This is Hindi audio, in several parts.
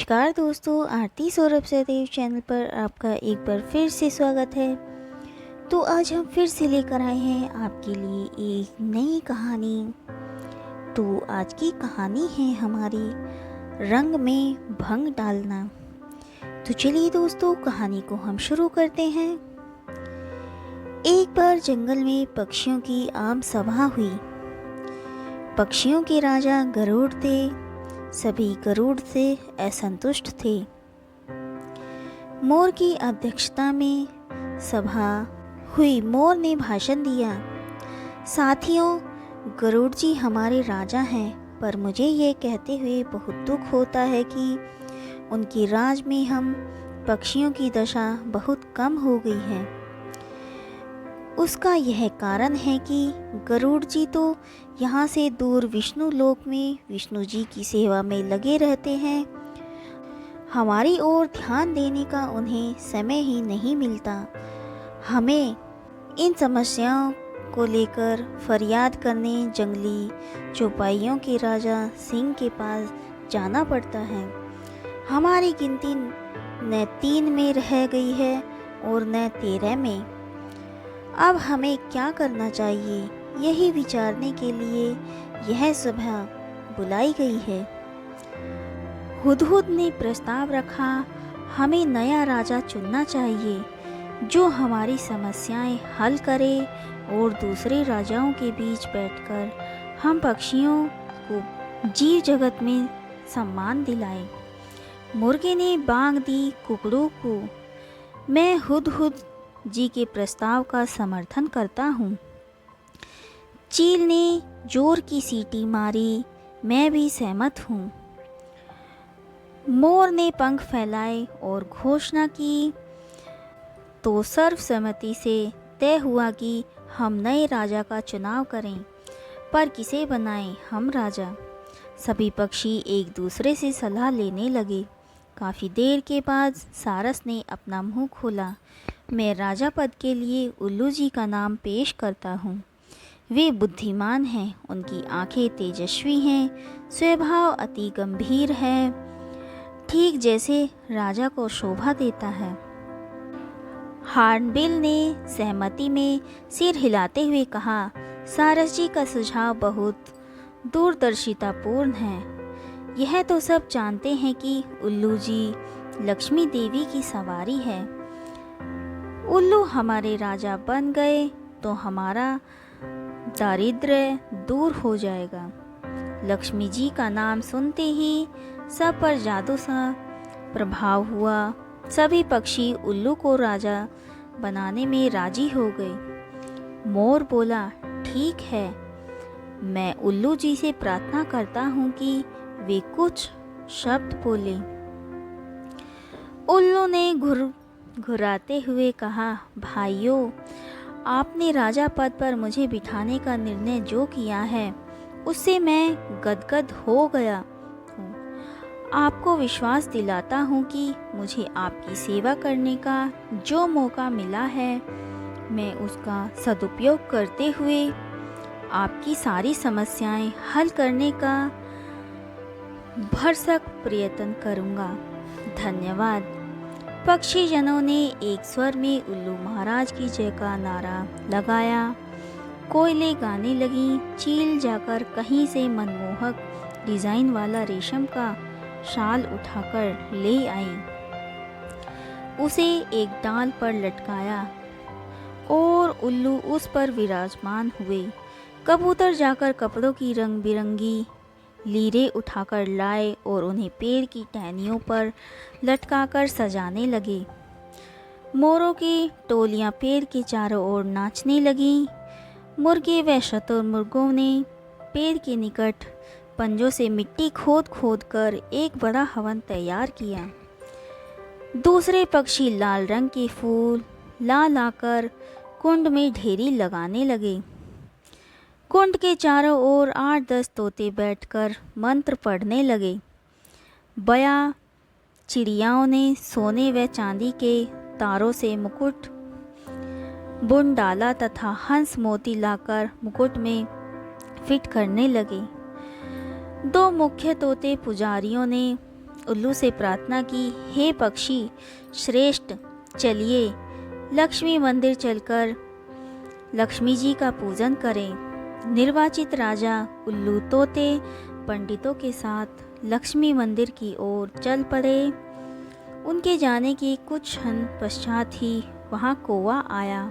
नमस्कार दोस्तों, आरती सौरभ सहदेव चैनल पर आपका एक बार फिर से स्वागत है। तो आज हम फिर से लेकर आए हैं आपके लिए एक नई कहानी। तो आज की कहानी है हमारी रंग में भंग डालना। तो चलिए दोस्तों, कहानी को हम शुरू करते हैं। एक बार जंगल में पक्षियों की आम सभा हुई। पक्षियों के राजा गरुड़ थे। सभी गरुड़ से असंतुष्ट थे। मोर की अध्यक्षता में सभा हुई। मोर ने भाषण दिया, साथियों, गरुड़ जी हमारे राजा हैं, पर मुझे ये कहते हुए बहुत दुख होता है कि उनके राज में हम पक्षियों की दशा बहुत कम हो गई है। उसका यह कारण है कि गरुड़ जी तो यहाँ से दूर विष्णु लोक में विष्णु जी की सेवा में लगे रहते हैं। हमारी ओर ध्यान देने का उन्हें समय ही नहीं मिलता। हमें इन समस्याओं को लेकर फरियाद करने जंगली चौपाइयों के राजा सिंह के पास जाना पड़ता है। हमारी गिनती न 3 में रह गई है और न 13 में। अब हमें क्या करना चाहिए, यही विचारने के लिए यह सभा बुलाई गई है। हुदहुद ने प्रस्ताव रखा, हमें नया राजा चुनना चाहिए जो हमारी समस्याएं हल करे और दूसरे राजाओं के बीच बैठकर हम पक्षियों को जीव जगत में सम्मान दिलाए। मुर्गे ने बांग दी कुकड़ों को, मैं हुदहुद जी के प्रस्ताव का समर्थन करता हूँ। चील ने जोर की सीटी मारी, मैं भी सहमत हूँ। मोर ने पंख फैलाए और घोषणा की, तो सर्वसम्मति से तय हुआ कि हम नए राजा का चुनाव करें, पर किसे बनाएं हम राजा। सभी पक्षी एक दूसरे से सलाह लेने लगे। काफ़ी देर के बाद सारस ने अपना मुंह खोला, मैं राजा पद के लिए उल्लू जी का नाम पेश करता हूँ। वे बुद्धिमान हैं, उनकी आंखें तेजस्वी हैं, स्वभाव अति गंभीर है, ठीक जैसे राजा को शोभा देता है। हार्नबिल ने सहमति में सिर हिलाते हुए कहा, सारस जी का सुझाव बहुत दूरदर्शितापूर्ण है। यह तो सब जानते हैं कि उल्लू जी लक्ष्मी देवी की सवारी है। उल्लू हमारे राजा बन गए तो हमारा दारिद्र्य दूर हो जाएगा। लक्ष्मी जी का नाम सुनते ही सब पर जादू सा प्रभाव हुआ। सभी पक्षी उल्लू को राजा बनाने में राजी हो गए। मोर बोला, ठीक है, मैं उल्लू जी से प्रार्थना करता हूँ कि वे कुछ शब्द बोले। उल्लू ने घुराते हुए कहा, भाइयों, आपने राजा पद पर मुझे बिठाने का निर्णय जो किया है उससे मैं गदगद हो गया हूँ। आपको विश्वास दिलाता हूँ कि मुझे आपकी सेवा करने का जो मौका मिला है मैं उसका सदुपयोग करते हुए आपकी सारी समस्याएं हल करने का भरसक प्रयत्न करूँगा। धन्यवाद। पक्षीजनों ने एक स्वर में उल्लू महाराज की जय का नारा लगाया। कोयलें गाने लगी। चील जाकर कहीं से मनमोहक डिजाइन वाला रेशम का शाल उठाकर ले आई, उसे एक डाल पर लटकाया और उल्लू उस पर विराजमान हुए। कबूतर जाकर कपड़ों की रंग बिरंगी लीरें उठाकर लाए और उन्हें पेड़ की टहनियों पर लटकाकर सजाने लगे। मोरों की टोलियां पेड़ के चारों ओर नाचने लगीं। मुर्गे व शुतुरमुर्गों ने पेड़ के निकट पंजों से मिट्टी खोद खोद कर एक बड़ा हवन तैयार किया। दूसरे पक्षी लाल रंग के फूल ला लाकर कुंड में ढेरी लगाने लगे। कुंड के चारों ओर 8-10 तोते बैठकर मंत्र पढ़ने लगे। बया चिड़ियाओं ने सोने व चांदी के तारों से मुकुट बुन डाला तथा हंस मोती लाकर मुकुट में फिट करने लगे। 2 मुख्य तोते पुजारियों ने उल्लू से प्रार्थना की, हे पक्षी श्रेष्ठ, चलिए लक्ष्मी मंदिर चलकर लक्ष्मी जी का पूजन करें। निर्वाचित राजा उल्लू तोते पंडितों के साथ लक्ष्मी मंदिर की ओर चल पड़े। उनके जाने के कुछ क्षण पश्चात ही वहाँ कौवा आया।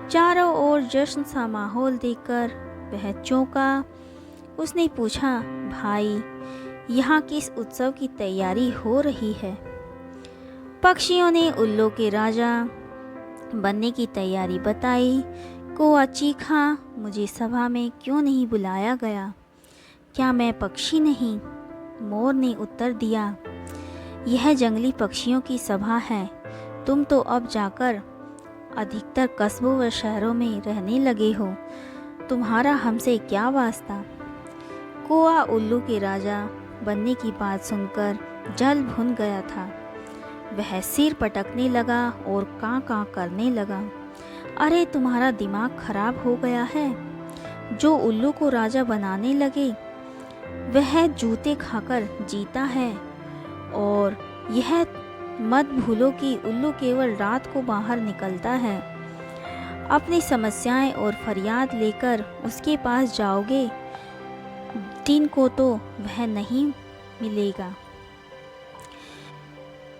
चारों ओर जश्न सा माहौल देखकर वह चौंका। उसने पूछा, भाई यहाँ किस उत्सव की तैयारी हो रही है? पक्षियों ने उल्लू के राजा बनने की तैयारी बताई। कौवा चीखा, मुझे सभा में क्यों नहीं बुलाया गया? क्या मैं पक्षी नहीं? मोर ने उत्तर दिया, यह जंगली पक्षियों की सभा है। तुम तो अब जाकर अधिकतर कस्बों व शहरों में रहने लगे हो, तुम्हारा हमसे क्या वास्ता? कौवा उल्लू के राजा बनने की बात सुनकर जल भुन गया था। वह सिर पटकने लगा और कां कां करने लगा। अरे तुम्हारा दिमाग खराब हो गया है? जो उल्लू को राजा बनाने लगे वह जूते खाकर जीता है, और यह मत भूलो कि उल्लू केवल रात को बाहर निकलता है। अपनी समस्याएं और फरियाद लेकर उसके पास जाओगे, दिन को तो वह नहीं मिलेगा।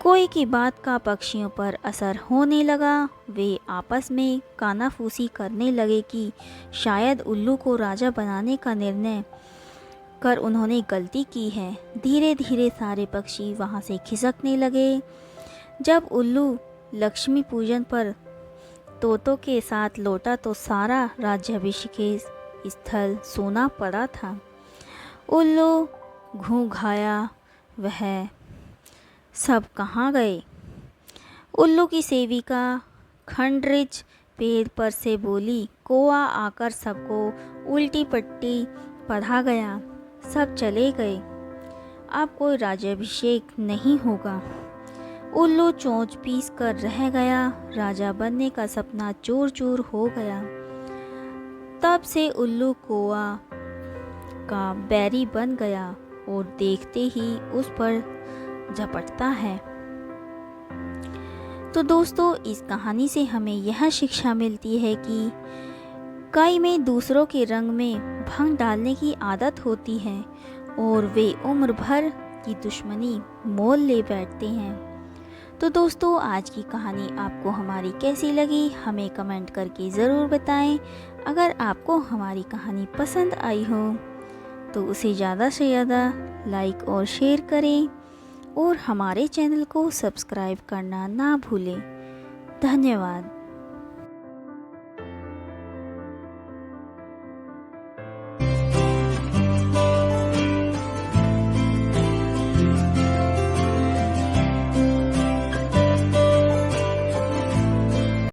कोई की बात का पक्षियों पर असर होने लगा। वे आपस में कानाफूसी करने लगे कि शायद उल्लू को राजा बनाने का निर्णय कर उन्होंने गलती की है। धीरे धीरे सारे पक्षी वहाँ से खिसकने लगे। जब उल्लू लक्ष्मी पूजन पर तोतों के साथ लौटा तो सारा राज्याभिषेक स्थल सूना पड़ा था। उल्लू घूंघाया, वह सब कहाँ गए? उल्लू की सेविका खंडरिच पेड़ पर से बोली, कौवा आकर सबको उल्टी पट्टी पढ़ा गया, सब चले गए, अब कोई राज्याभिषेक नहीं होगा। उल्लू चोंच पीस कर रह गया। राजा बनने का सपना चूर चूर हो गया। तब से उल्लू कौवा का बैरी बन गया और देखते ही उस पर झपटता है। तो दोस्तों, इस कहानी से हमें यह शिक्षा मिलती है कि कई में दूसरों के रंग में भंग डालने की आदत होती है और वे उम्र भर की दुश्मनी मोल ले बैठते हैं। तो दोस्तों, आज की कहानी आपको हमारी कैसी लगी हमें कमेंट करके ज़रूर बताएं। अगर आपको हमारी कहानी पसंद आई हो तो उसे ज़्यादा से ज़्यादा लाइक और शेयर करें और हमारे चैनल को सब्सक्राइब करना ना भूलें। धन्यवाद।